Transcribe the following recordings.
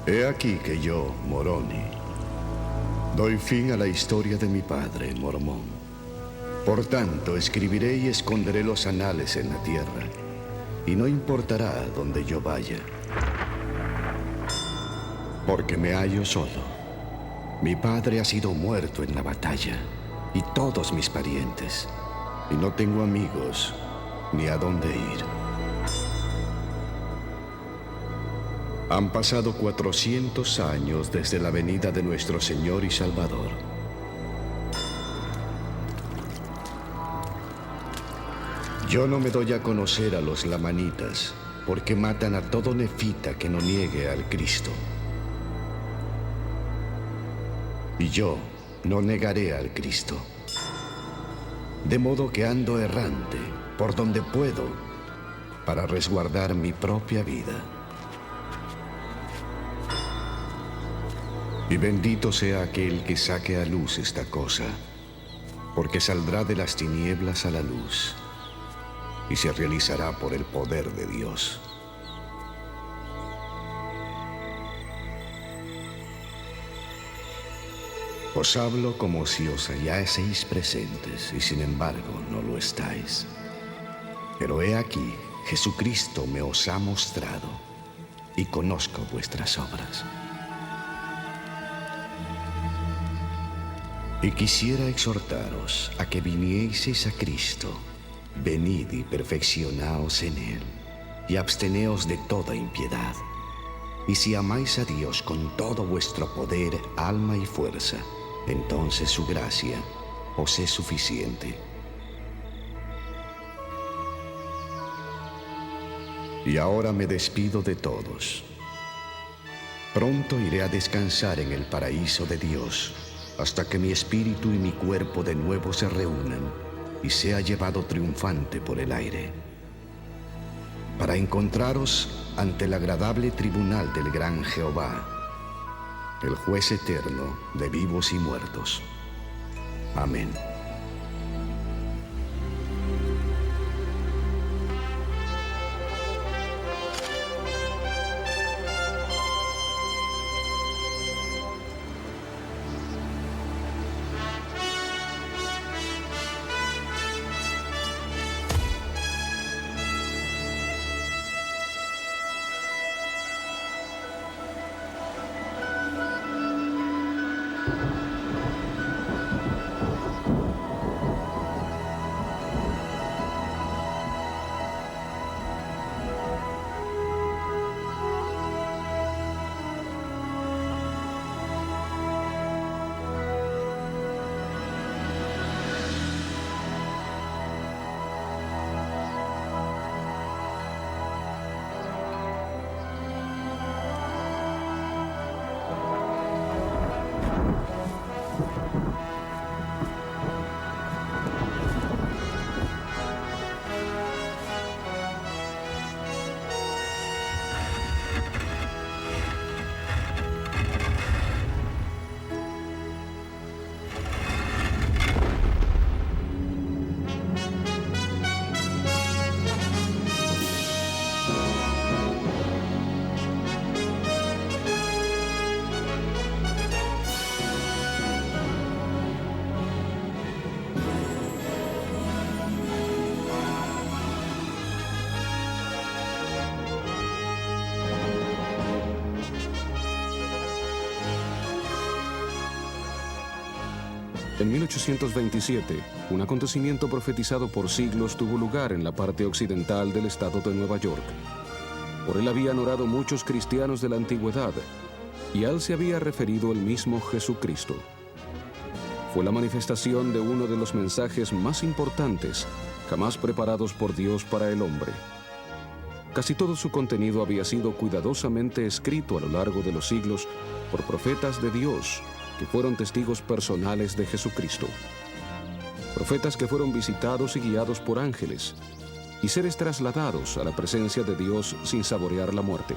He aquí que yo, Moroni, doy fin a la historia de mi padre, Mormón. Por tanto, escribiré y esconderé los anales en la tierra, y no importará dónde yo vaya, porque me hallo solo. Mi padre ha sido muerto en la batalla, y todos mis parientes, y no tengo amigos ni a dónde ir. Han pasado 400 años desde la venida de nuestro Señor y Salvador. Yo no me doy a conocer a los lamanitas, porque matan a todo nefita que no niegue al Cristo. Y yo no negaré al Cristo. De modo que ando errante por donde puedo para resguardar mi propia vida. Y bendito sea aquel que saque a luz esta cosa, porque saldrá de las tinieblas a la luz y se realizará por el poder de Dios. Os hablo como si os hallaseis presentes, y sin embargo no lo estáis. Pero he aquí, Jesucristo me os ha mostrado, y conozco vuestras obras. Y quisiera exhortaros a que vinieseis a Cristo. Venid y perfeccionaos en Él, y absteneos de toda impiedad. Y si amáis a Dios con todo vuestro poder, alma y fuerza, entonces su gracia os es suficiente. Y ahora me despido de todos. Pronto iré a descansar en el paraíso de Dios, hasta que mi espíritu y mi cuerpo de nuevo se reúnan y sea llevado triunfante por el aire, para encontraros ante el agradable tribunal del gran Jehová, el juez eterno de vivos y muertos. Amén. En 1827, un acontecimiento profetizado por siglos tuvo lugar en la parte occidental del estado de Nueva York. Por él habían orado muchos cristianos de la antigüedad, y a él se había referido el mismo Jesucristo. Fue la manifestación de uno de los mensajes más importantes jamás preparados por Dios para el hombre. Casi todo su contenido había sido cuidadosamente escrito a lo largo de los siglos por profetas de Dios, que fueron testigos personales de Jesucristo. Profetas que fueron visitados y guiados por ángeles, y seres trasladados a la presencia de Dios sin saborear la muerte.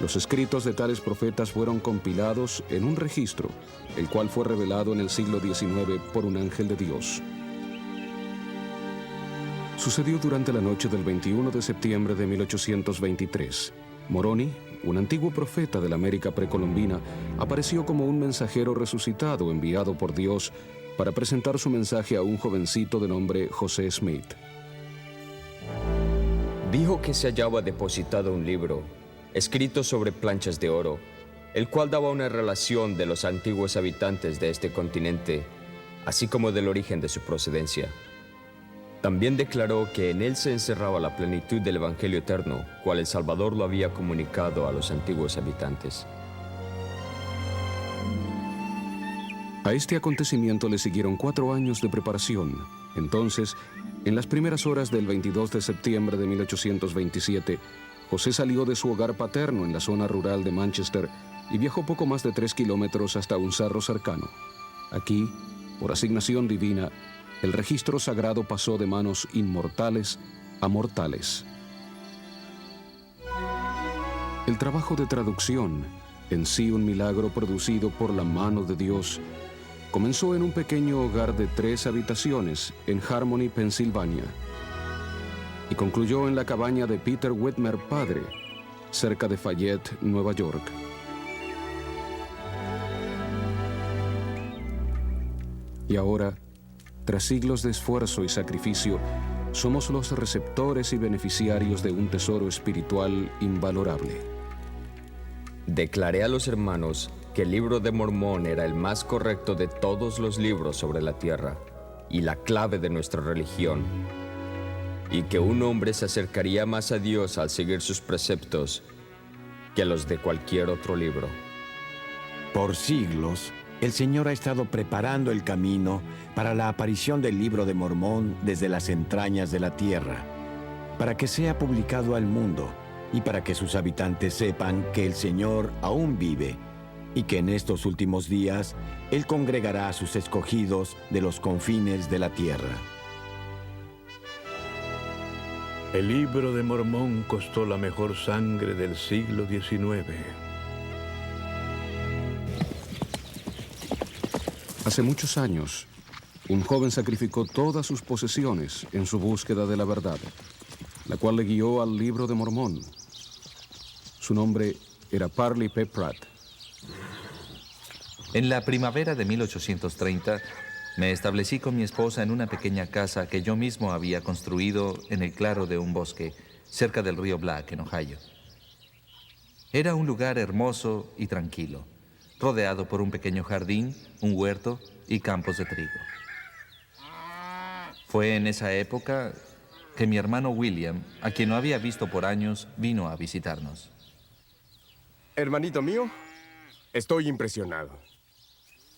Los escritos de tales profetas fueron compilados en un registro, el cual fue revelado en el siglo XIX por un ángel de Dios. Sucedió durante la noche del 21 de septiembre de 1823. Moroni, un antiguo profeta de la América precolombina, apareció como un mensajero resucitado enviado por Dios para presentar su mensaje a un jovencito de nombre José Smith. Dijo que se hallaba depositado un libro, escrito sobre planchas de oro, el cual daba una relación de los antiguos habitantes de este continente, así como del origen de su procedencia. También declaró que en él se encerraba la plenitud del Evangelio eterno, cual el Salvador lo había comunicado a los antiguos habitantes. A este acontecimiento le siguieron 4 años de preparación. Entonces, en las primeras horas del 22 de septiembre de 1827, José salió de su hogar paterno en la zona rural de Manchester y viajó poco más de 3 kilómetros hasta un cerro cercano. Aquí, por asignación divina, el registro sagrado pasó de manos inmortales a mortales. El trabajo de traducción, en sí un milagro producido por la mano de Dios, comenzó en un pequeño hogar de 3 habitaciones en Harmony, Pensilvania, y concluyó en la cabaña de Peter Whitmer padre, cerca de Fayette, Nueva York. Y ahora, tras siglos de esfuerzo y sacrificio, somos los receptores y beneficiarios de un tesoro espiritual invalorable. Declaré a los hermanos que el libro de Mormón era el más correcto de todos los libros sobre la tierra y la clave de nuestra religión, y que un hombre se acercaría más a Dios al seguir sus preceptos que los de cualquier otro libro. Por siglos, el Señor ha estado preparando el camino para la aparición del libro de Mormón desde las entrañas de la tierra, para que sea publicado al mundo y para que sus habitantes sepan que el Señor aún vive y que en estos últimos días Él congregará a sus escogidos de los confines de la tierra. El libro de Mormón costó la mejor sangre del siglo XIX. Hace muchos años, un joven sacrificó todas sus posesiones en su búsqueda de la verdad, la cual le guió al libro de Mormón. Su nombre era Parley P. Pratt. En la primavera de 1830, me establecí con mi esposa en una pequeña casa que yo mismo había construido en el claro de un bosque, cerca del río Black, en Ohio. Era un lugar hermoso y tranquilo, rodeado por un pequeño jardín, un huerto y campos de trigo. Fue en esa época que mi hermano William, a quien no había visto por años, vino a visitarnos. Hermanito mío, estoy impresionado.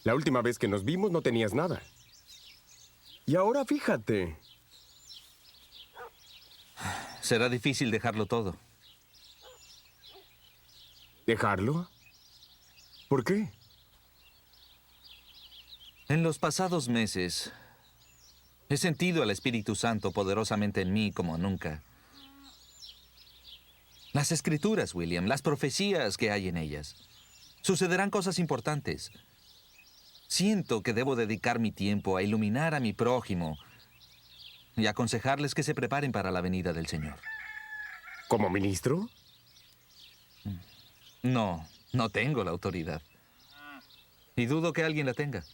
La última vez que nos vimos no tenías nada. Y ahora fíjate. Será difícil dejarlo todo. ¿Dejarlo? ¿Por qué? En los pasados meses, he sentido al Espíritu Santo poderosamente en mí como nunca. Las Escrituras, William, las profecías que hay en ellas. Sucederán cosas importantes. Siento que debo dedicar mi tiempo a iluminar a mi prójimo y aconsejarles que se preparen para la venida del Señor. ¿Como ministro? No tengo la autoridad. Y dudo que alguien la tenga.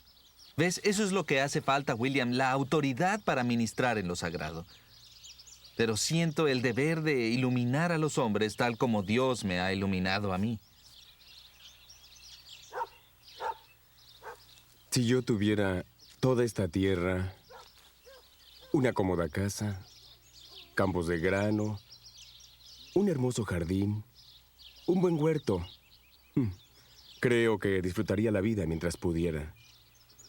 ¿Ves? Eso es lo que hace falta, William, la autoridad para ministrar en lo sagrado. Pero siento el deber de iluminar a los hombres tal como Dios me ha iluminado a mí. Si yo tuviera toda esta tierra, una cómoda casa, campos de grano, un hermoso jardín, un buen huerto, creo que disfrutaría la vida mientras pudiera.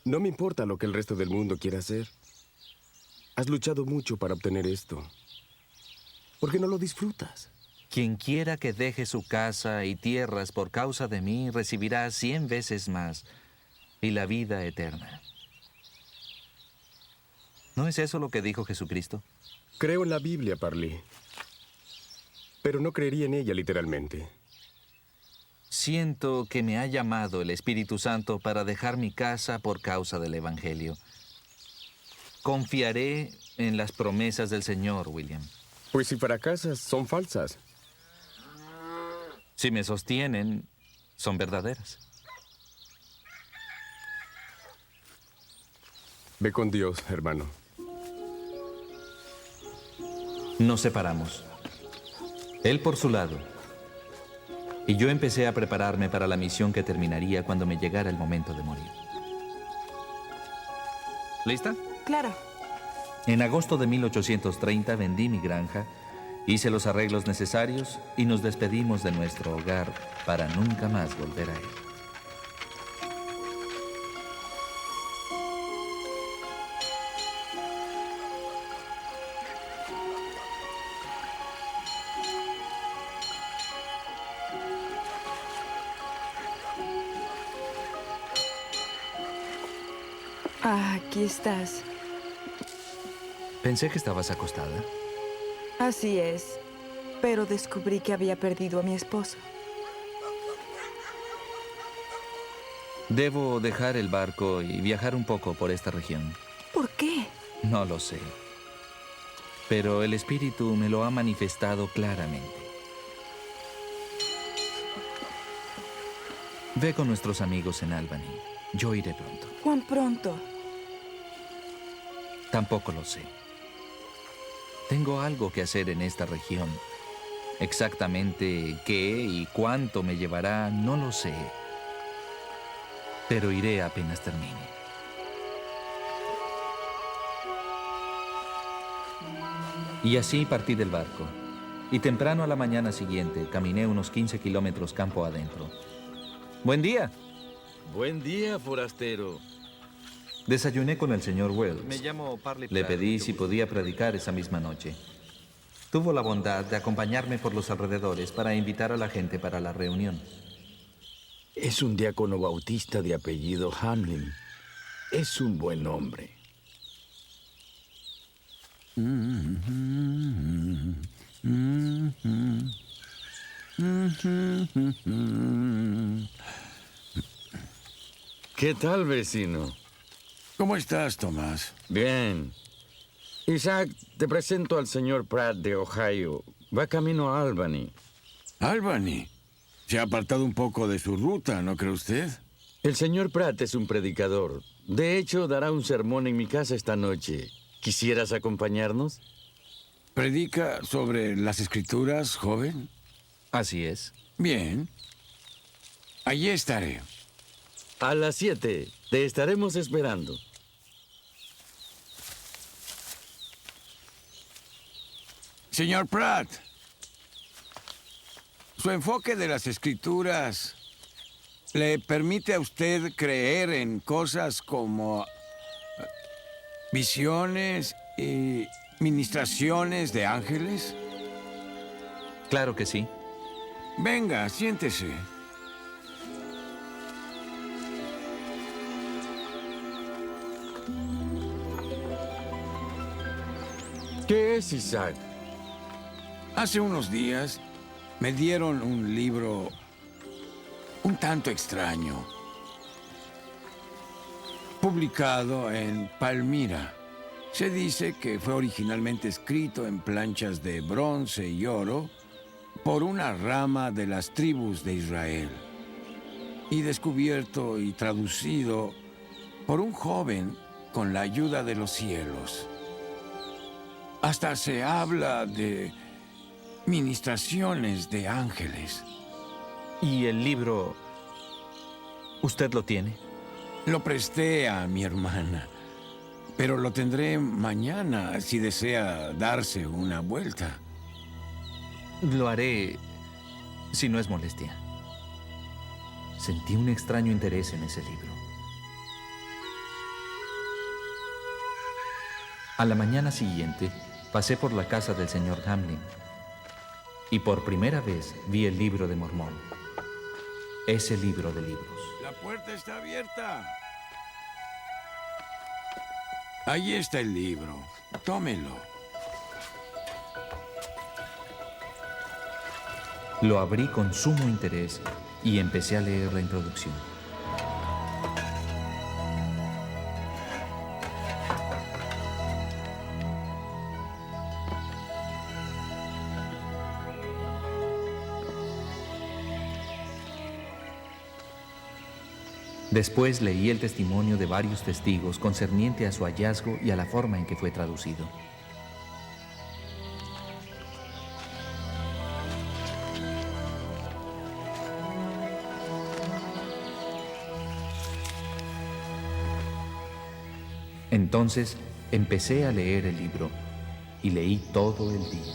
No me importa lo que el resto del mundo quiera hacer. Has luchado mucho para obtener esto. ¿Por qué no lo disfrutas? Quien quiera que deje su casa y tierras por causa de mí, recibirá 100 veces más y la vida eterna. ¿No es eso lo que dijo Jesucristo? Creo en la Biblia, Parley, pero no creería en ella literalmente. Siento que me ha llamado el Espíritu Santo para dejar mi casa por causa del Evangelio. Confiaré en las promesas del Señor, William. Pues si fracasas, son falsas. Si me sostienen, son verdaderas. Ve con Dios, hermano. Nos separamos. Él por su lado. Y yo empecé a prepararme para la misión que terminaría cuando me llegara el momento de morir. ¿Lista? Claro. En agosto de 1830 vendí mi granja, hice los arreglos necesarios y nos despedimos de nuestro hogar para nunca más volver a él. Ah, aquí estás. Pensé que estabas acostada. Así es. Pero descubrí que había perdido a mi esposo. Debo dejar el barco y viajar un poco por esta región. ¿Por qué? No lo sé. Pero el espíritu me lo ha manifestado claramente. Ve con nuestros amigos en Albany. Yo iré pronto. ¿Cuán pronto? Tampoco lo sé. Tengo algo que hacer en esta región. Exactamente qué y cuánto me llevará, no lo sé. Pero iré apenas termine. Y así partí del barco. Y temprano a la mañana siguiente caminé unos 15 kilómetros campo adentro. ¡Buen día! Buen día, forastero. Desayuné con el señor Wells. Me llamo Parley Le Pratt. pedí si podía predicar esa misma noche. Tuvo la bondad de acompañarme por los alrededores para invitar a la gente para la reunión. Es un diácono bautista de apellido Hamlin. Es un buen hombre. ¿Qué tal, vecino? ¿Cómo estás, Tomás? Bien. Isaac, te presento al señor Pratt de Ohio. Va camino a Albany. Albany. Se ha apartado un poco de su ruta, ¿no cree usted? El señor Pratt es un predicador. De hecho, dará un sermón en mi casa esta noche. ¿Quisieras acompañarnos? ¿Predica sobre las escrituras, joven? Así es. Bien. Allí estaré. A las 7. Te estaremos esperando. Señor Pratt, su enfoque de las escrituras le permite a usted creer en cosas como visiones y ministraciones de ángeles. Claro que sí. Venga, siéntese. ¿Qué es, Isaac? Hace unos días me dieron un libro un tanto extraño, publicado en Palmira. Se dice que fue originalmente escrito en planchas de bronce y oro por una rama de las tribus de Israel y descubierto y traducido por un joven con la ayuda de los cielos. Hasta se habla de ministraciones de ángeles. ¿Y el libro, usted lo tiene? Lo presté a mi hermana, pero lo tendré mañana si desea darse una vuelta. Lo haré si no es molestia. Sentí un extraño interés en ese libro. A la mañana siguiente, pasé por la casa del señor Hamlin y por primera vez vi el libro de Mormón. Ese libro de libros. La puerta está abierta. Ahí está el libro. Tómelo. Lo abrí con sumo interés y empecé a leer la introducción. Después leí el testimonio de varios testigos concerniente a su hallazgo y a la forma en que fue traducido. Entonces empecé a leer el libro y leí todo el día.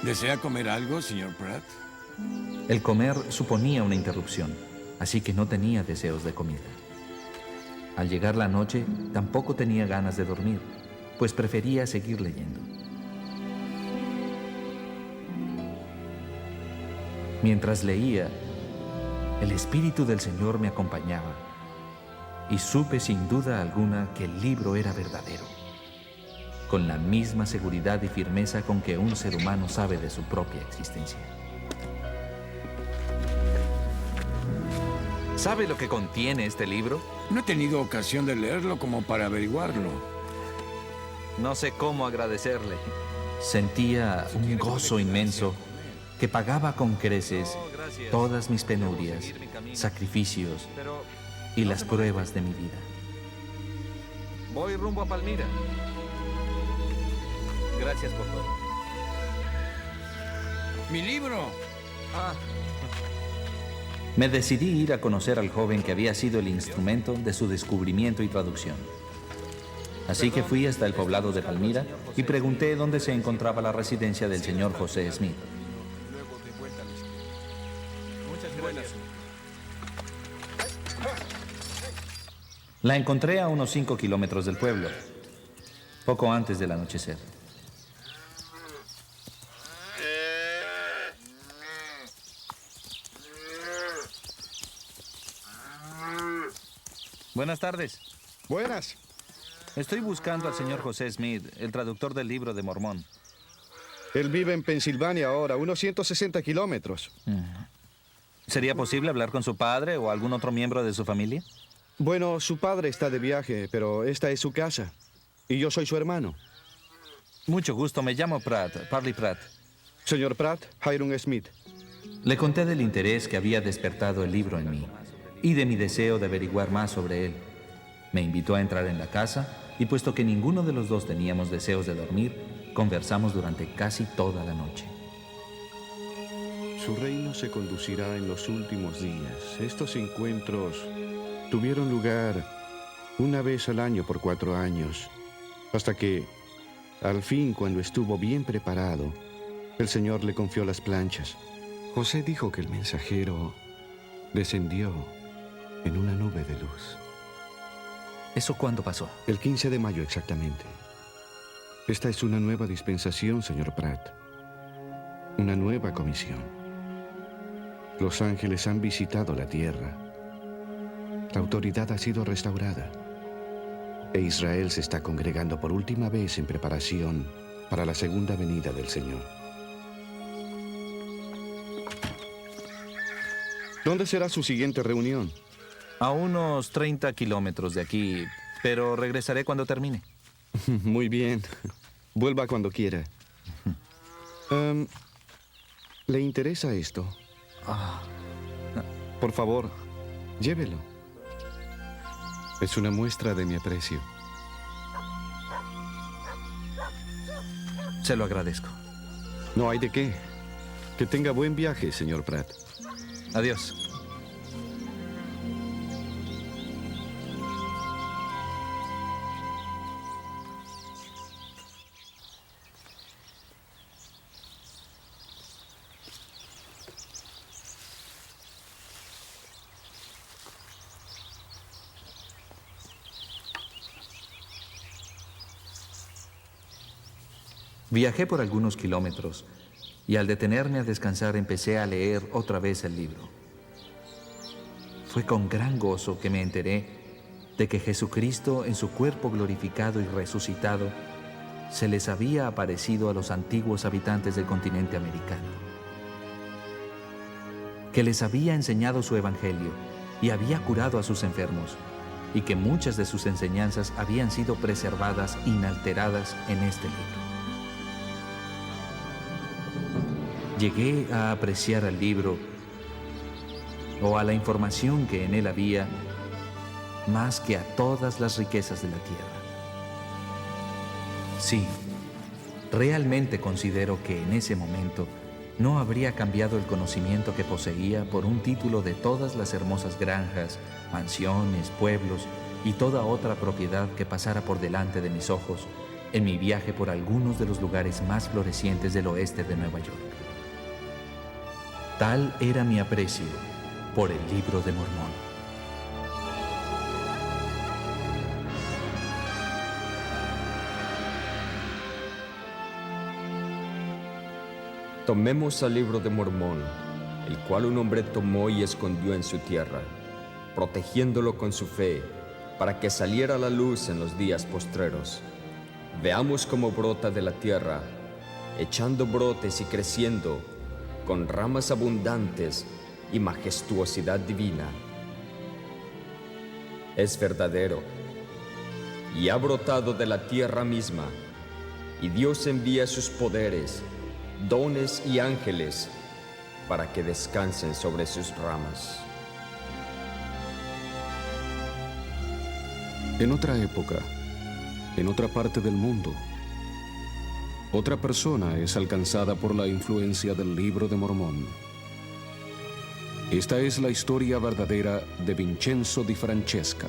¿Desea comer algo, señor Pratt? El comer suponía una interrupción, así que no tenía deseos de comida. Al llegar la noche, tampoco tenía ganas de dormir, pues prefería seguir leyendo. Mientras leía, el Espíritu del Señor me acompañaba y supe sin duda alguna que el libro era verdadero, con la misma seguridad y firmeza con que un ser humano sabe de su propia existencia. ¿Sabe lo que contiene este libro? No he tenido ocasión de leerlo como para averiguarlo. No sé cómo agradecerle. Sentía un gozo inmenso que pagaba con creces todas mis penurias, sacrificios y las pruebas de mi vida. Voy rumbo a Palmira. Gracias por todo. ¡Mi libro! Me decidí ir a conocer al joven que había sido el instrumento de su descubrimiento y traducción. Así que fui hasta el poblado de Palmira y pregunté dónde se encontraba la residencia del señor José Smith. La encontré a unos 5 kilómetros del pueblo, poco antes del anochecer. Buenas tardes. Buenas. Estoy buscando al señor José Smith, el traductor del libro de Mormón. Él vive en Pensilvania ahora, unos 160 kilómetros. ¿Sería posible hablar con su padre o algún otro miembro de su familia? Bueno, su padre está de viaje, pero esta es su casa. Y yo soy su hermano. Mucho gusto, me llamo Pratt, Parley Pratt. Señor Pratt, Hiram Smith. Le conté del interés que había despertado el libro en mí y de mi deseo de averiguar más sobre él. Me invitó a entrar en la casa y puesto que ninguno de los dos teníamos deseos de dormir, conversamos durante casi toda la noche. Su reino se conducirá en los últimos días. Estos encuentros tuvieron lugar una vez al año por 4 años, hasta que, al fin, cuando estuvo bien preparado, el Señor le confió las planchas. José dijo que el mensajero descendió en una nube de luz. ¿Eso cuándo pasó? El 15 de mayo exactamente. Esta es una nueva dispensación, señor Pratt. Una nueva comisión. Los ángeles han visitado la tierra. La autoridad ha sido restaurada. E Israel se está congregando por última vez en preparación para la segunda venida del Señor. ¿Dónde será su siguiente reunión? A unos 30 kilómetros de aquí, pero regresaré cuando termine. Muy bien. Vuelva cuando quiera. ¿Le interesa esto? Por favor, llévelo. Es una muestra de mi aprecio. Se lo agradezco. No hay de qué. Que tenga buen viaje, señor Pratt. Adiós. Viajé por algunos kilómetros y al detenerme a descansar empecé a leer otra vez el libro. Fue con gran gozo que me enteré de que Jesucristo en su cuerpo glorificado y resucitado se les había aparecido a los antiguos habitantes del continente americano, que les había enseñado su evangelio y había curado a sus enfermos y que muchas de sus enseñanzas habían sido preservadas inalteradas en este libro. Llegué a apreciar al libro o a la información que en él había más que a todas las riquezas de la tierra. Sí, realmente considero que en ese momento no habría cambiado el conocimiento que poseía por un título de todas las hermosas granjas, mansiones, pueblos y toda otra propiedad que pasara por delante de mis ojos en mi viaje por algunos de los lugares más florecientes del oeste de Nueva York. Tal era mi aprecio por el Libro de Mormón. Tomemos al Libro de Mormón, el cual un hombre tomó y escondió en su tierra, protegiéndolo con su fe, para que saliera a la luz en los días postreros. Veamos cómo brota de la tierra, echando brotes y creciendo, con ramas abundantes y majestuosidad divina. Es verdadero, y ha brotado de la tierra misma, y Dios envía sus poderes, dones y ángeles para que descansen sobre sus ramas. En otra época, en otra parte del mundo, otra persona es alcanzada por la influencia del Libro de Mormón. Esta es la historia verdadera de Vincenzo di Francesca.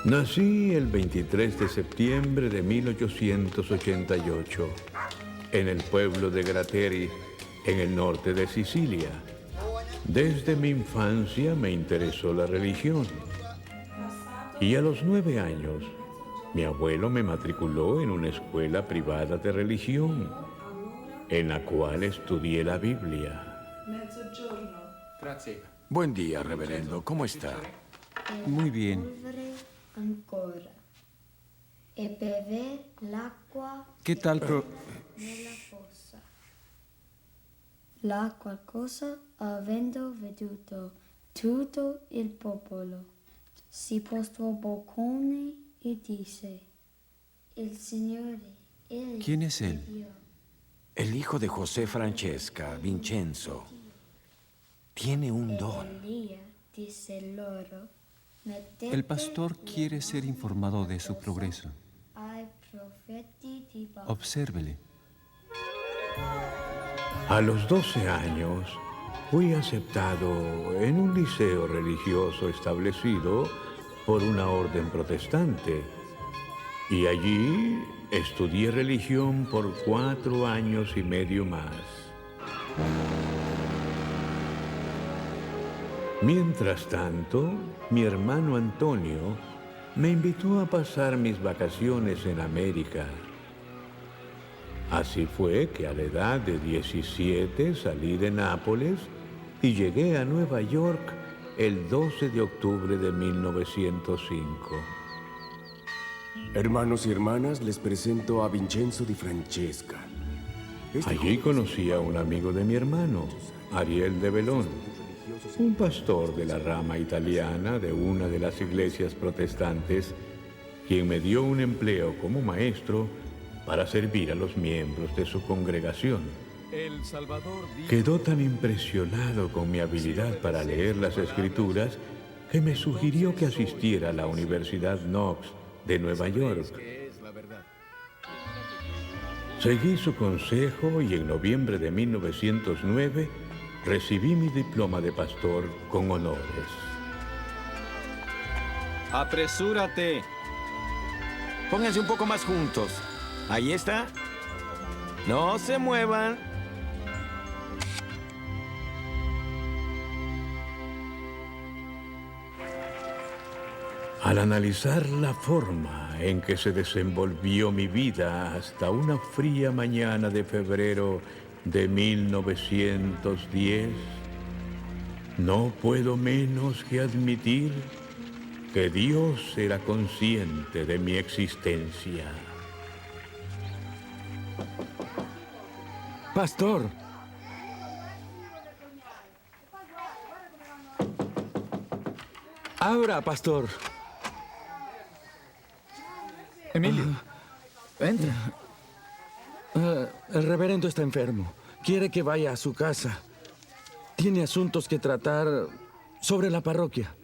Nací el 23 de septiembre de 1888 en el pueblo de Grateri, en el norte de Sicilia. Desde mi infancia me interesó la religión y a los 9 años mi abuelo me matriculó en una escuela privada de religión en la cual estudié la Biblia. Buen día, reverendo. ¿Cómo está? Muy bien. Ancora. E bever l'acqua ¿Qué tal? nella fossa. La qualcosa avendo veduto tutto il popolo si postò boccone e disse: Il Signore è ¿Quién es él? Dio. El hijo de José Francesca, Vincenzo, tiene un don. Elia disse loro: El pastor quiere ser informado de su progreso. ai profeti di Baal. Obsérvele. A los 12 años fui aceptado en un liceo religioso establecido por una orden protestante y allí estudié religión por 4 años y medio más. Mientras tanto, mi hermano Antonio me invitó a pasar mis vacaciones en América. Así fue que a la edad de 17 salí de Nápoles y llegué a Nueva York el 12 de octubre de 1905. Hermanos y hermanas, les presento a Vincenzo di Francesca. Allí conocí a un amigo de mi hermano, Ariel de Belón, un pastor de la rama italiana de una de las iglesias protestantes, quien me dio un empleo como maestro para servir a los miembros de su congregación. Quedó tan impresionado con mi habilidad para leer las Escrituras que me sugirió que asistiera a la Universidad Knox de Nueva York. Seguí su consejo y en noviembre de 1909 recibí mi diploma de pastor con honores. ¡Apresúrate! Pónganse un poco más juntos. Ahí está. No se muevan. Al analizar la forma en que se desenvolvió mi vida hasta una fría mañana de febrero de 1910, no puedo menos que admitir que Dios era consciente de mi existencia. Pastor. Abra, pastor. Emilio, entra. El reverendo está enfermo. Quiere que vaya a su casa. Tiene asuntos que tratar sobre la parroquia.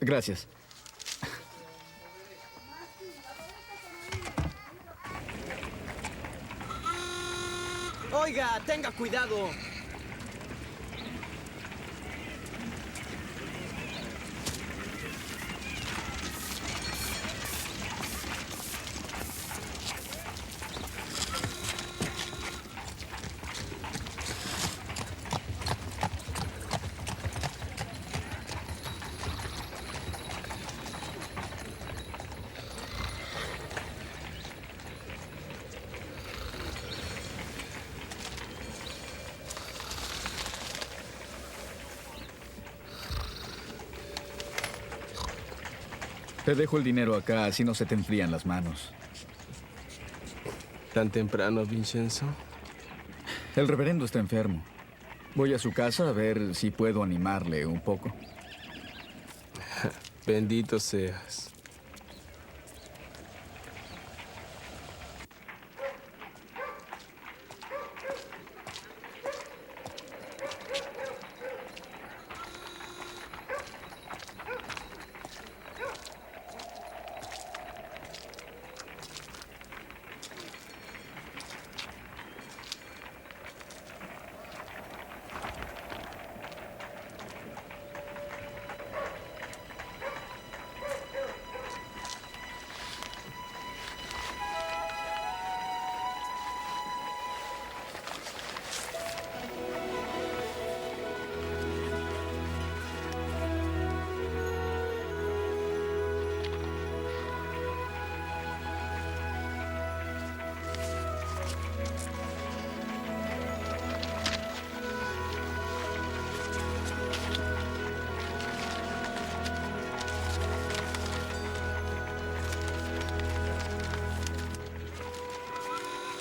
Gracias. Oiga, tenga cuidado. Te dejo el dinero acá, así no se te enfrían las manos. ¿Tan temprano, Vincenzo? El reverendo está enfermo. Voy a su casa a ver si puedo animarle un poco. Bendito seas.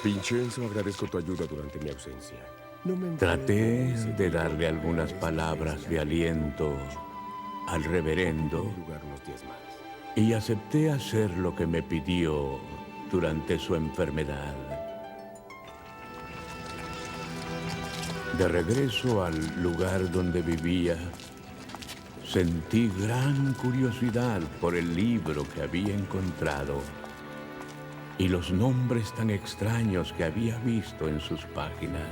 Vincenzo, agradezco tu ayuda durante mi ausencia. Traté de darle algunas palabras de aliento al reverendo y acepté hacer lo que me pidió durante su enfermedad. De regreso al lugar donde vivía, sentí gran curiosidad por el libro que había encontrado y los nombres tan extraños que había visto en sus páginas.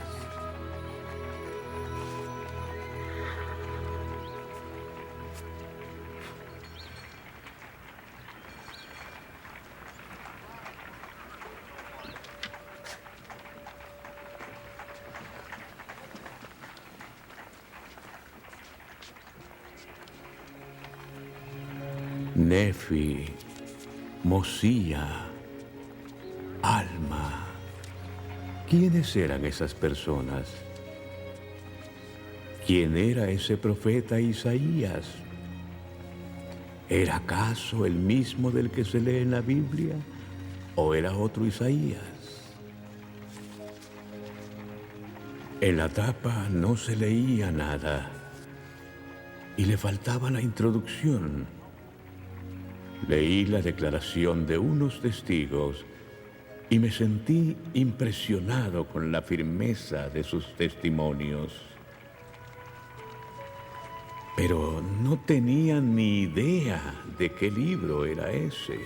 Nefi, Mosía, Alma. ¿Quiénes eran esas personas? ¿Quién era ese profeta Isaías? ¿Era acaso el mismo del que se lee en la Biblia? ¿O era otro Isaías? En la tapa no se leía nada y le faltaba la introducción. Leí la declaración de unos testigos y me sentí impresionado con la firmeza de sus testimonios. Pero no tenía ni idea de qué libro era ese.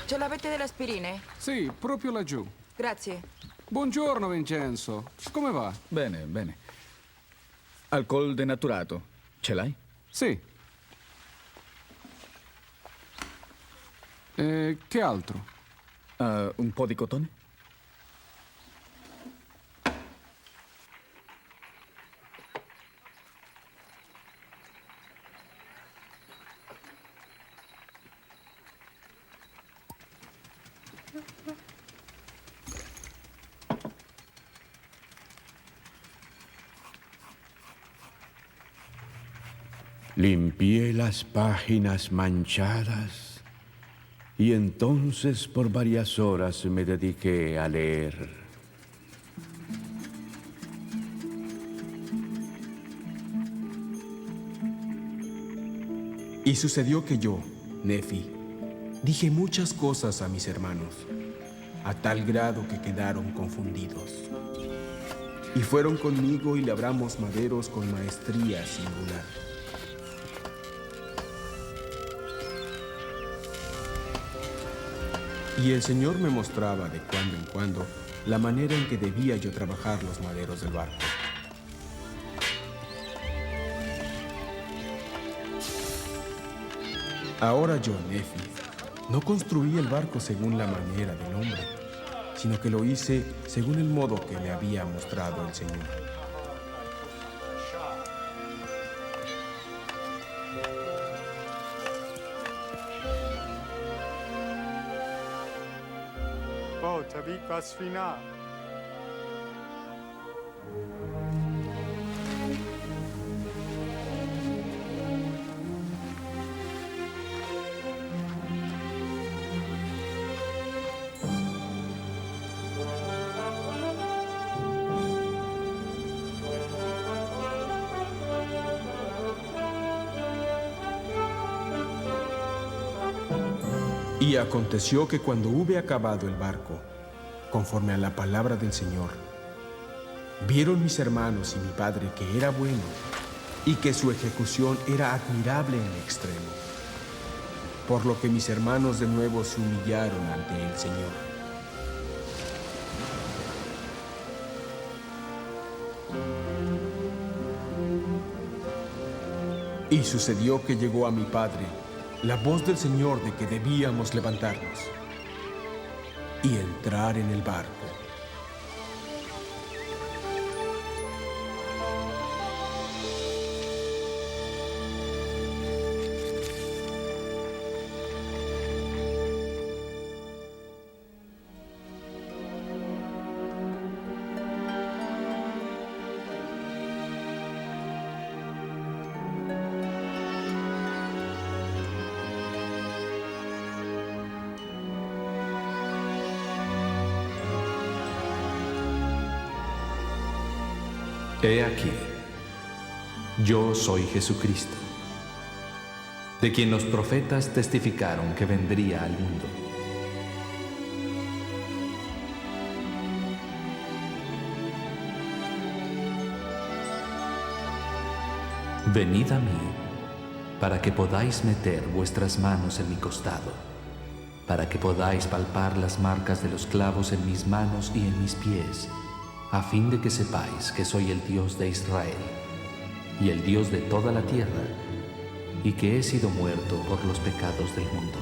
Ce l'avete delle aspirine? Sì, proprio laggiù. Grazie. Buongiorno, Vincenzo. Come va? Bene, bene. Alcol denaturato. Ce l'hai? Sì. Che altro? ¿Un podicotón? Limpié las páginas manchadas y entonces por varias horas me dediqué a leer. Y sucedió que yo, Nefi, dije muchas cosas a mis hermanos, a tal grado que quedaron confundidos. Y fueron conmigo y labramos maderos con maestría singular. Y el Señor me mostraba de cuando en cuando la manera en que debía yo trabajar los maderos del barco. Ahora yo, Nefi, no construí el barco según la manera del hombre, sino que lo hice según el modo que me había mostrado el Señor. Y aconteció que cuando hube acabado el barco, conforme a la palabra del Señor, vieron mis hermanos y mi padre que era bueno y que su ejecución era admirable en extremo, por lo que mis hermanos de nuevo se humillaron ante el Señor. Y sucedió que llegó a mi padre la voz del Señor de que debíamos levantarnos y entrar en el barco. He aquí, yo soy Jesucristo, de quien los profetas testificaron que vendría al mundo. Venid a mí, para que podáis meter vuestras manos en mi costado, para que podáis palpar las marcas de los clavos en mis manos y en mis pies, a fin de que sepáis que soy el Dios de Israel y el Dios de toda la tierra, y que he sido muerto por los pecados del mundo.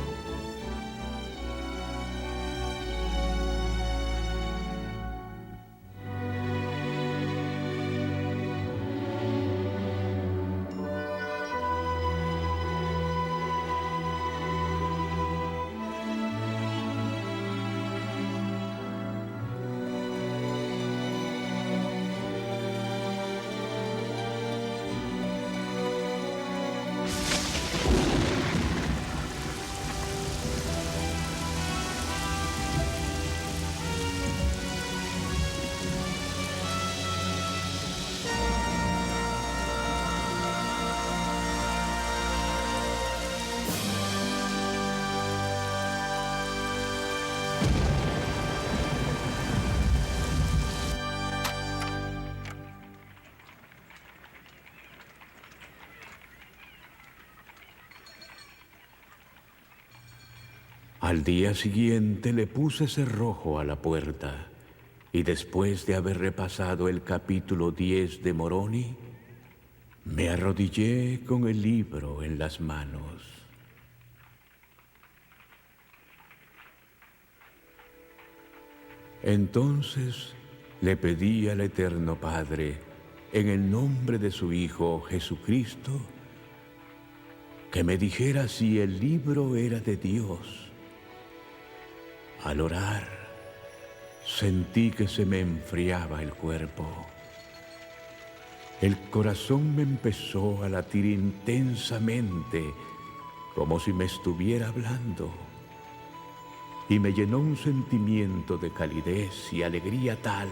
Al día siguiente le puse cerrojo a la puerta y después de haber repasado el capítulo 10 de Moroni, me arrodillé con el libro en las manos. Entonces le pedí al Eterno Padre, en el nombre de su Hijo Jesucristo, que me dijera si el libro era de Dios. Al orar, sentí que se me enfriaba el cuerpo. El corazón me empezó a latir intensamente, como si me estuviera hablando. Y me llenó un sentimiento de calidez y alegría tal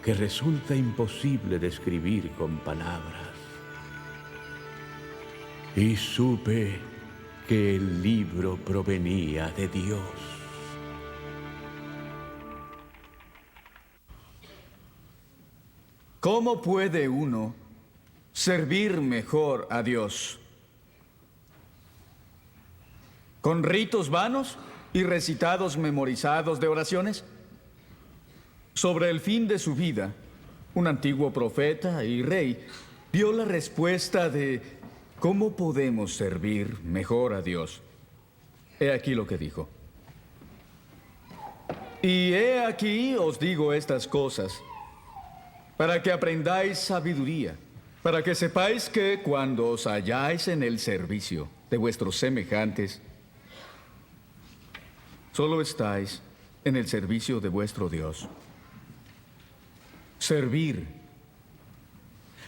que resulta imposible describir con palabras. Y supe que el libro provenía de Dios. ¿Cómo puede uno servir mejor a Dios? ¿Con ritos vanos y recitados memorizados de oraciones? Sobre el fin de su vida, un antiguo profeta y rey dio la respuesta de cómo podemos servir mejor a Dios. He aquí lo que dijo. Y he aquí os digo estas cosas, para que aprendáis sabiduría, para que sepáis que cuando os halláis en el servicio de vuestros semejantes, solo estáis en el servicio de vuestro Dios. Servir,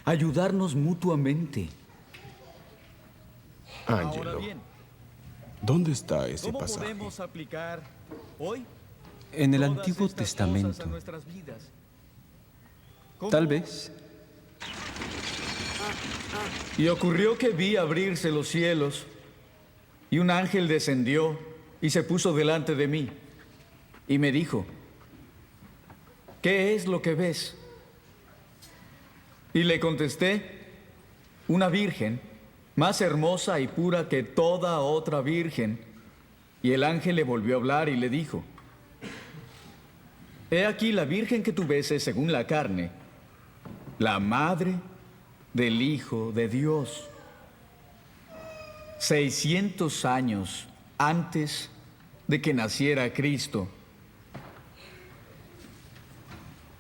ayudarnos mutuamente. Ángelo, ¿dónde está ese ¿Cómo pasaje? podemos aplicar hoy En el todas Antiguo estas Testamento. cosas a nuestras vidas? Tal vez. Y ocurrió que vi abrirse los cielos, y un ángel descendió y se puso delante de mí, y me dijo, ¿qué es lo que ves? Y le contesté, una virgen, más hermosa y pura que toda otra virgen. Y el ángel le volvió a hablar y le dijo, he aquí la virgen que tú ves es según la carne, la madre del Hijo de Dios. 600 años antes de que naciera Cristo,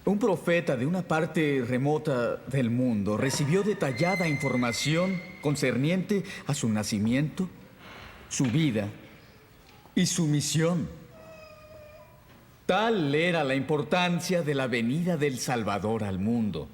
un profeta de una parte remota del mundo recibió detallada información concerniente a su nacimiento, su vida y su misión. Tal era la importancia de la venida del Salvador al mundo.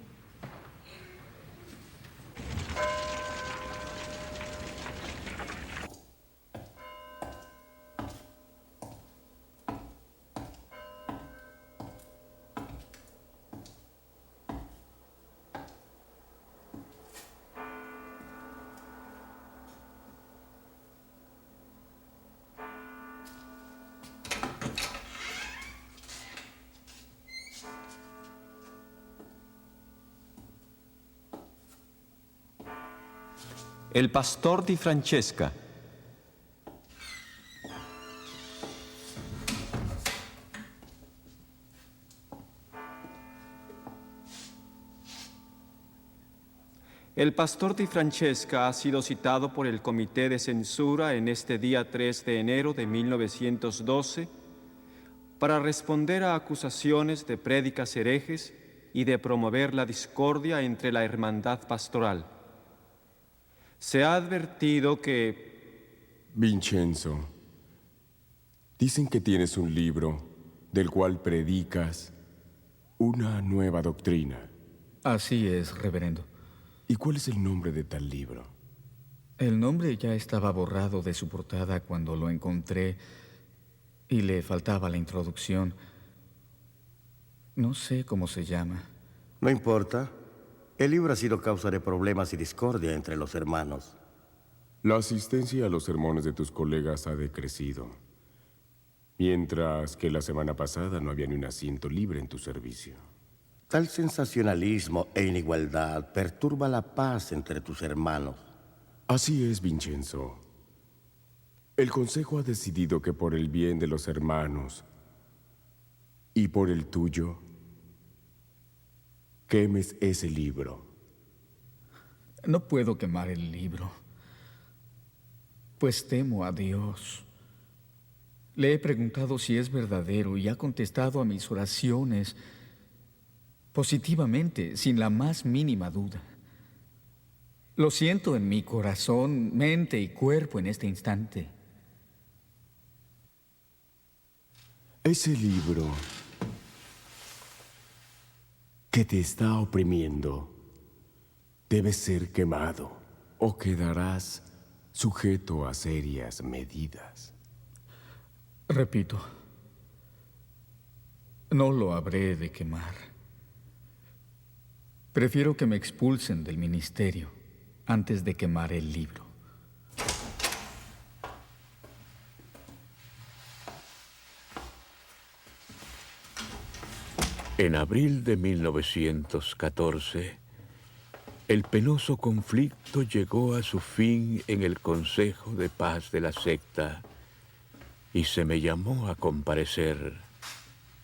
El pastor di Francesca. El pastor di Francesca ha sido citado por el Comité de Censura en este día 3 de enero de 1912 para responder a acusaciones de prédicas herejes y de promover la discordia entre la hermandad pastoral. Se ha advertido que... Vincenzo, dicen que tienes un libro del cual predicas una nueva doctrina. Así es, reverendo. ¿Y cuál es el nombre de tal libro? El nombre ya estaba borrado de su portada cuando lo encontré y le faltaba la introducción. No sé cómo se llama. No importa. El libro ha sido causa de problemas y discordia entre los hermanos. La asistencia a los sermones de tus colegas ha decrecido, mientras que la semana pasada no había ni un asiento libre en tu servicio. Tal sensacionalismo e inigualdad perturba la paz entre tus hermanos. Así es, Vincenzo. El Consejo ha decidido que por el bien de los hermanos y por el tuyo, quemes ese libro. No puedo quemar el libro, pues temo a Dios. Le he preguntado si es verdadero y ha contestado a mis oraciones positivamente, sin la más mínima duda. Lo siento en mi corazón, mente y cuerpo en este instante. Ese libro que te está oprimiendo debe ser quemado o quedarás sujeto a serias medidas. Repito, no lo habré de quemar. Prefiero que me expulsen del ministerio antes de quemar el libro. En abril de 1914, el penoso conflicto llegó a su fin en el Consejo de Paz de la secta y se me llamó a comparecer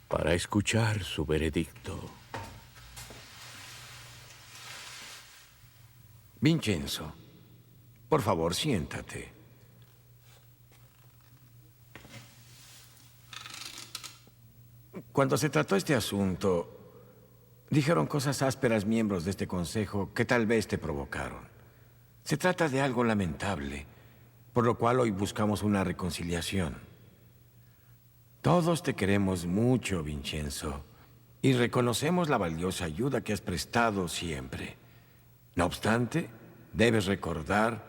para escuchar su veredicto. Vincenzo, por favor, siéntate. Cuando se trató este asunto, dijeron cosas ásperas miembros de este consejo que tal vez te provocaron. Se trata de algo lamentable, por lo cual hoy buscamos una reconciliación. Todos te queremos mucho, Vincenzo, y reconocemos la valiosa ayuda que has prestado siempre. No obstante, debes recordar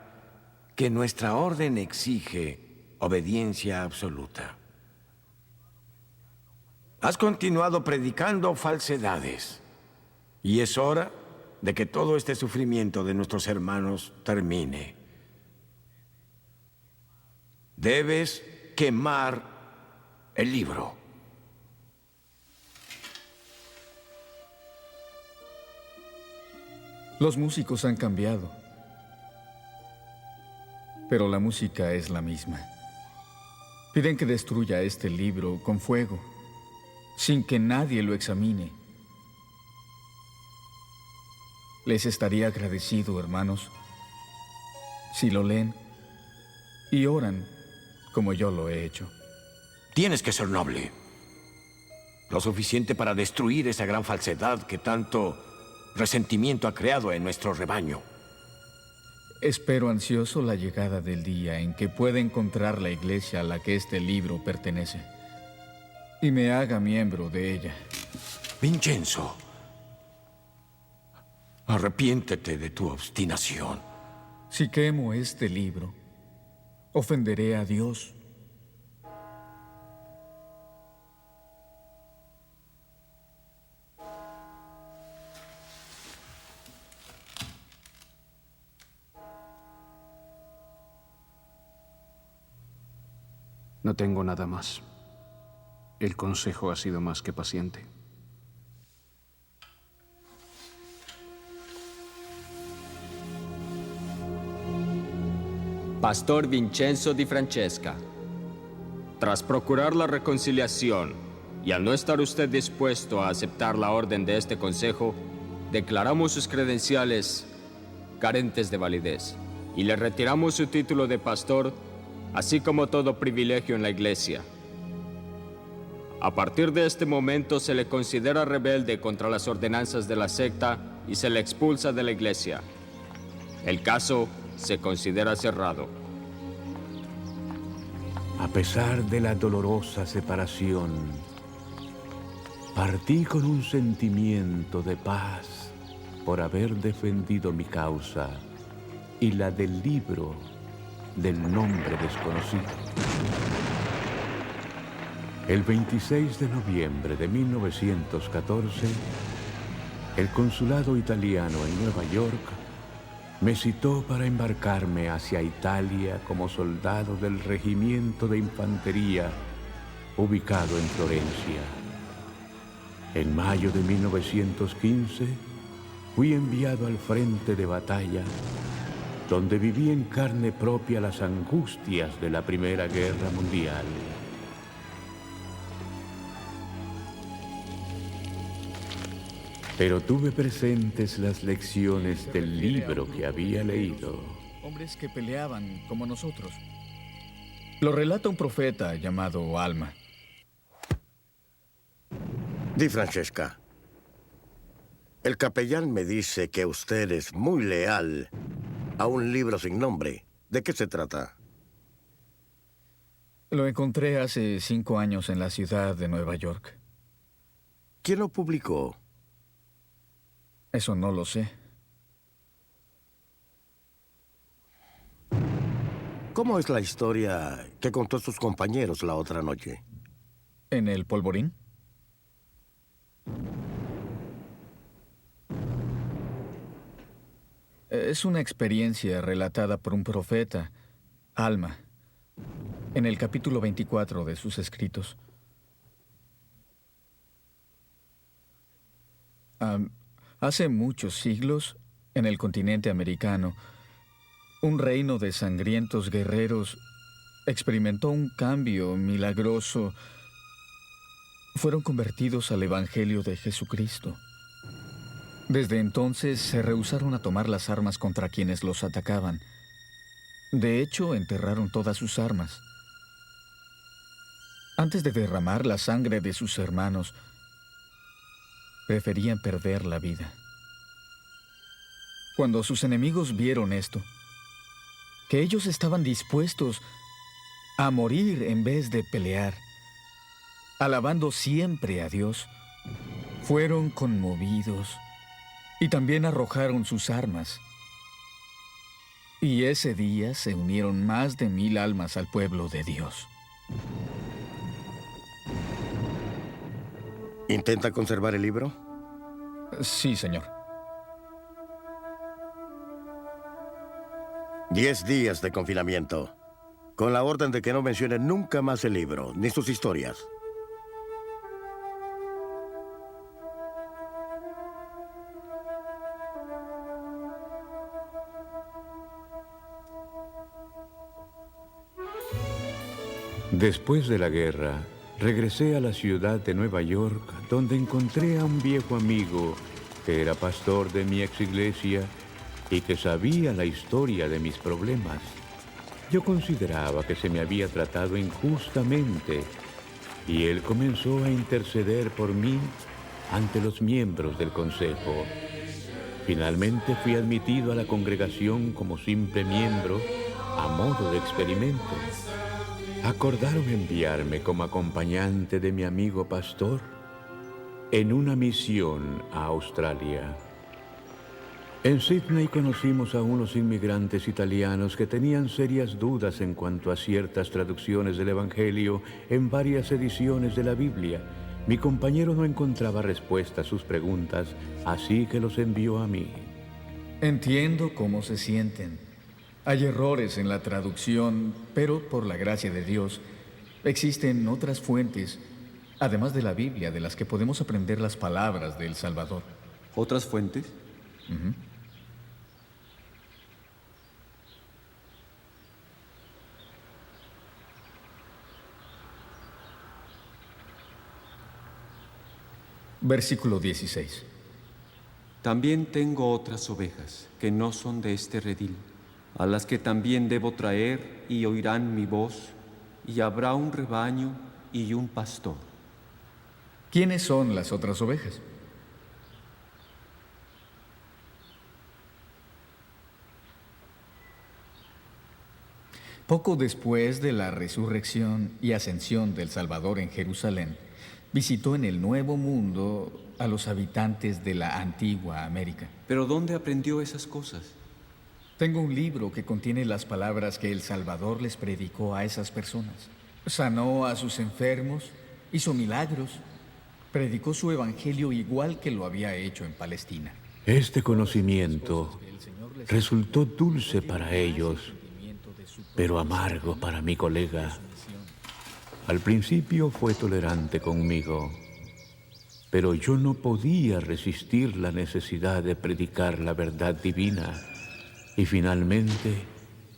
que nuestra orden exige obediencia absoluta. Has continuado predicando falsedades, y es hora de que todo este sufrimiento de nuestros hermanos termine. Debes quemar el libro. Los músicos han cambiado, pero la música es la misma. Piden que destruya este libro con fuego, sin que nadie lo examine. Les estaría agradecido, hermanos, si lo leen y oran como yo lo he hecho. Tienes que ser noble. Lo suficiente para destruir esa gran falsedad que tanto resentimiento ha creado en nuestro rebaño. Espero ansioso la llegada del día en que pueda encontrar la iglesia a la que este libro pertenece y me haga miembro de ella. Vincenzo, arrepiéntete de tu obstinación. Si quemo este libro, ofenderé a Dios. No tengo nada más. El consejo ha sido más que paciente. Pastor Vincenzo Di Francesca, tras procurar la reconciliación y al no estar usted dispuesto a aceptar la orden de este consejo, declaramos sus credenciales carentes de validez y le retiramos su título de pastor, así como todo privilegio en la iglesia. A partir de este momento se le considera rebelde contra las ordenanzas de la secta y se le expulsa de la iglesia. El caso se considera cerrado. A pesar de la dolorosa separación, partí con un sentimiento de paz por haber defendido mi causa y la del libro del nombre desconocido. El 26 de noviembre de 1914, el consulado italiano en Nueva York me citó para embarcarme hacia Italia como soldado del regimiento de infantería ubicado en Florencia. En mayo de 1915, fui enviado al frente de batalla, donde viví en carne propia las angustias de la Primera Guerra Mundial. Pero tuve presentes las lecciones del libro que había leído. Hombres que peleaban como nosotros. Lo relata un profeta llamado Alma. Di Francesca, el capellán me dice que usted es muy leal a un libro sin nombre. ¿De qué se trata? Lo encontré hace 5 años en la ciudad de Nueva York. ¿Quién lo publicó? Eso no lo sé. ¿Cómo es la historia que contó sus compañeros la otra noche? ¿En el polvorín? Es una experiencia relatada por un profeta, Alma, en el capítulo 24 de sus escritos. Hace muchos siglos, en el continente americano, un reino de sangrientos guerreros experimentó un cambio milagroso. Fueron convertidos al Evangelio de Jesucristo. Desde entonces se rehusaron a tomar las armas contra quienes los atacaban. De hecho, enterraron todas sus armas. Antes de derramar la sangre de sus hermanos, preferían perder la vida. Cuando sus enemigos vieron esto, que ellos estaban dispuestos a morir en vez de pelear, alabando siempre a Dios, fueron conmovidos y también arrojaron sus armas. Y ese día se unieron más de 1000 almas al pueblo de Dios. ¿Intenta conservar el libro? Sí, señor. 10 días de confinamiento, con la orden de que no mencione nunca más el libro, ni sus historias. Después de la guerra, regresé a la ciudad de Nueva York, donde encontré a un viejo amigo que era pastor de mi ex iglesia y que sabía la historia de mis problemas. Yo consideraba que se me había tratado injustamente y él comenzó a interceder por mí ante los miembros del consejo. Finalmente fui admitido a la congregación como simple miembro a modo de experimento. Acordaron enviarme como acompañante de mi amigo pastor en una misión a Australia. En Sydney conocimos a unos inmigrantes italianos que tenían serias dudas en cuanto a ciertas traducciones del Evangelio en varias ediciones de la Biblia. Mi compañero no encontraba respuesta a sus preguntas, así que los envió a mí. Entiendo cómo se sienten. Hay errores en la traducción, pero por la gracia de Dios, existen otras fuentes, además de la Biblia, de las que podemos aprender las palabras del Salvador. ¿Otras fuentes? Versículo 16. También tengo otras ovejas que no son de este redil, a las que también debo traer y oirán mi voz, y habrá un rebaño y un pastor. ¿Quiénes son las otras ovejas? Poco después de la resurrección y ascensión del Salvador en Jerusalén, visitó en el Nuevo Mundo a los habitantes de la antigua América. ¿Pero dónde aprendió esas cosas? Tengo un libro que contiene las palabras que el Salvador les predicó a esas personas. Sanó a sus enfermos, hizo milagros, predicó su evangelio igual que lo había hecho en Palestina. Este conocimiento resultó dulce para ellos, pero amargo para mi colega. Al principio fue tolerante conmigo, pero yo no podía resistir la necesidad de predicar la verdad divina y finalmente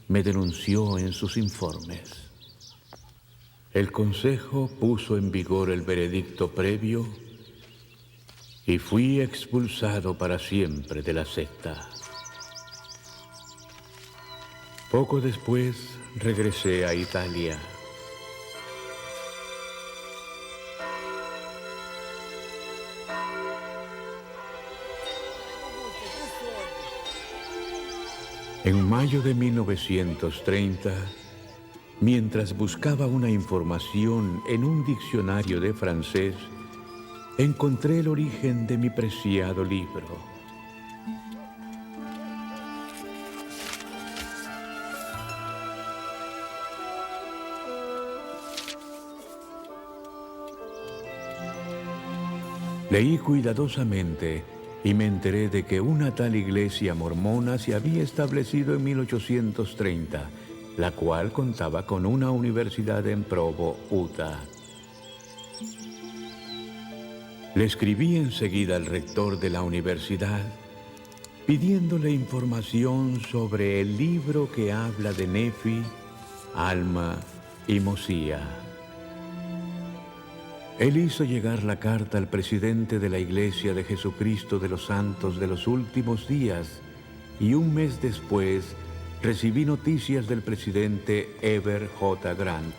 me denunció en sus informes. El consejo puso en vigor el veredicto previo y fui expulsado para siempre de la secta. Poco después regresé a Italia. En mayo de 1930, mientras buscaba una información en un diccionario de francés, encontré el origen de mi preciado libro. Leí cuidadosamente y me enteré de que una tal iglesia mormona se había establecido en 1830, la cual contaba con una universidad en Provo, Utah. Le escribí enseguida al rector de la universidad, pidiéndole información sobre el libro que habla de Nefi, Alma y Mosía. Él hizo llegar la carta al presidente de la Iglesia de Jesucristo de los Santos de los Últimos Días y un mes después recibí noticias del presidente Heber J. Grant.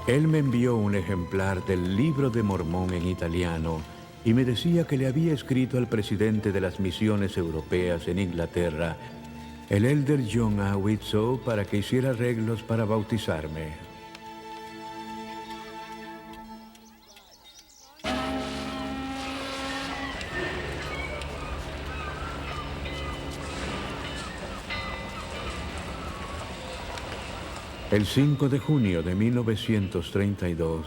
Él me envió un ejemplar del Libro de Mormón en italiano y me decía que le había escrito al presidente de las misiones europeas en Inglaterra, el elder John A. Widtsoe, para que hiciera arreglos para bautizarme. El 5 de junio de 1932,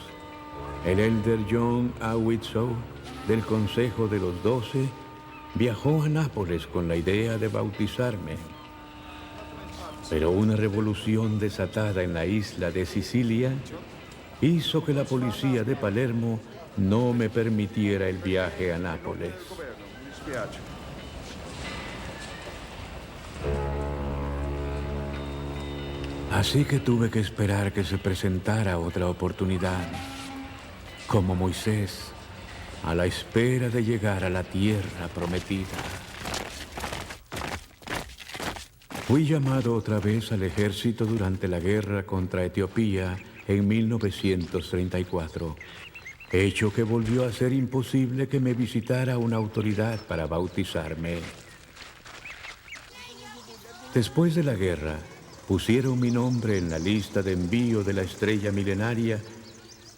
el elder John A. Widtsoe, del Consejo de los 12, viajó a Nápoles con la idea de bautizarme. Pero una revolución desatada en la isla de Sicilia hizo que la policía de Palermo no me permitiera el viaje a Nápoles. Así que tuve que esperar que se presentara otra oportunidad, como Moisés, a la espera de llegar a la tierra prometida. Fui llamado otra vez al ejército durante la guerra contra Etiopía en 1934, hecho que volvió a ser imposible que me visitara una autoridad para bautizarme. Después de la guerra, pusieron mi nombre en la lista de envío de la estrella milenaria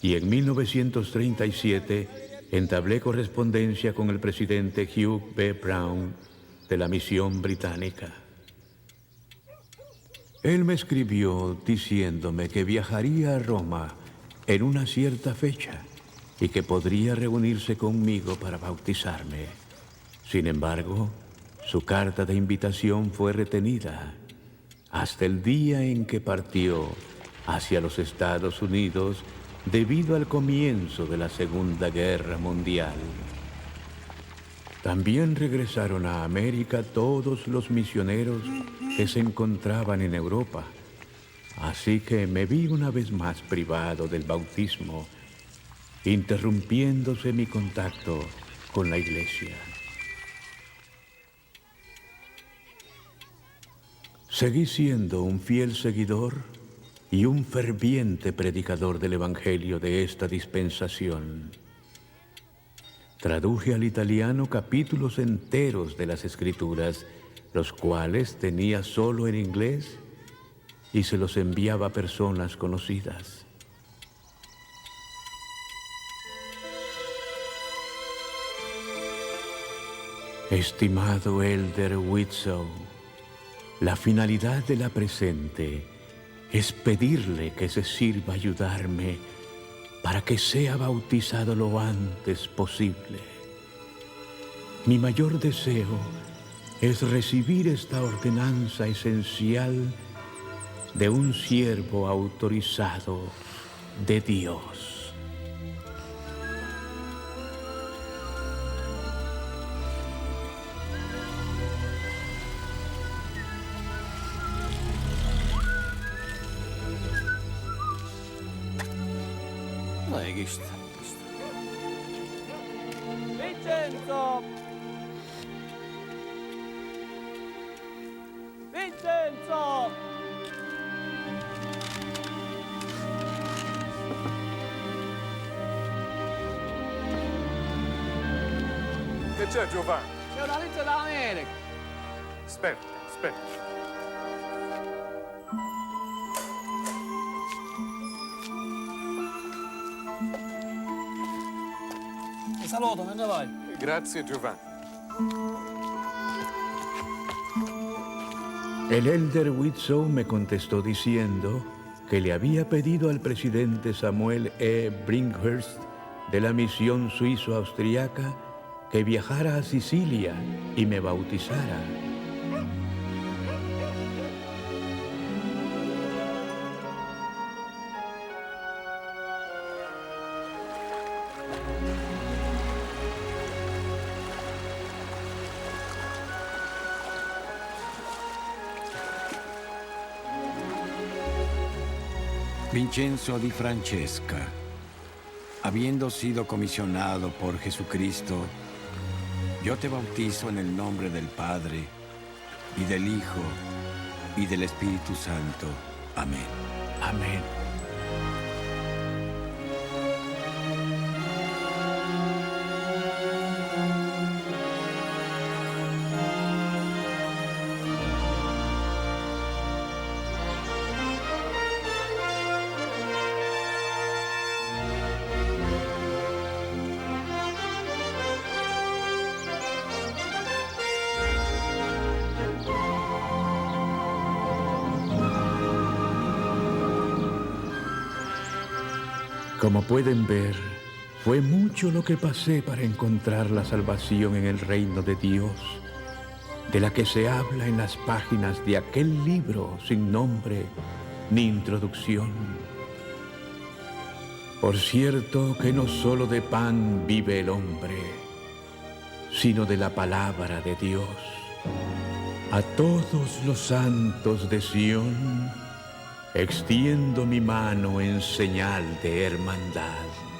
y en 1937 entablé correspondencia con el presidente Hugh B. Brown de la misión británica. Él me escribió diciéndome que viajaría a Roma en una cierta fecha y que podría reunirse conmigo para bautizarme. Sin embargo, su carta de invitación fue retenida hasta el día en que partió hacia los Estados Unidos debido al comienzo de la Segunda Guerra Mundial. También regresaron a América todos los misioneros que se encontraban en Europa, así que me vi una vez más privado del bautismo, interrumpiéndose mi contacto con la Iglesia. Seguí siendo un fiel seguidor y un ferviente predicador del Evangelio de esta dispensación. Traduje al italiano capítulos enteros de las Escrituras, los cuales tenía solo en inglés, y se los enviaba a personas conocidas. Estimado elder Widtsoe, la finalidad de la presente es pedirle que se sirva ayudarme para que sea bautizado lo antes posible. Mi mayor deseo es recibir esta ordenanza esencial de un siervo autorizado de Dios. Vincenzo! Vincenzo! Che c'è, Giovanni? C'è una lista dall'America. Aspetta, aspetta. Ti saluto, me ne vai. Grazie, Giovanni. El elder Widsoe me contestó diciendo que le había pedido al presidente Samuel E. Brinkhurst de la misión suizo-austriaca que viajara a Sicilia y me bautizara. Vincenzo di Francesca, habiendo sido comisionado por Jesucristo, yo te bautizo en el nombre del Padre, y del Hijo, y del Espíritu Santo. Amén. Amén. Como pueden ver, fue mucho lo que pasé para encontrar la salvación en el reino de Dios, de la que se habla en las páginas de aquel libro sin nombre ni introducción. Por cierto que no solo de pan vive el hombre, sino de la palabra de Dios. A todos los santos de Sión extiendo mi mano en señal de hermandad.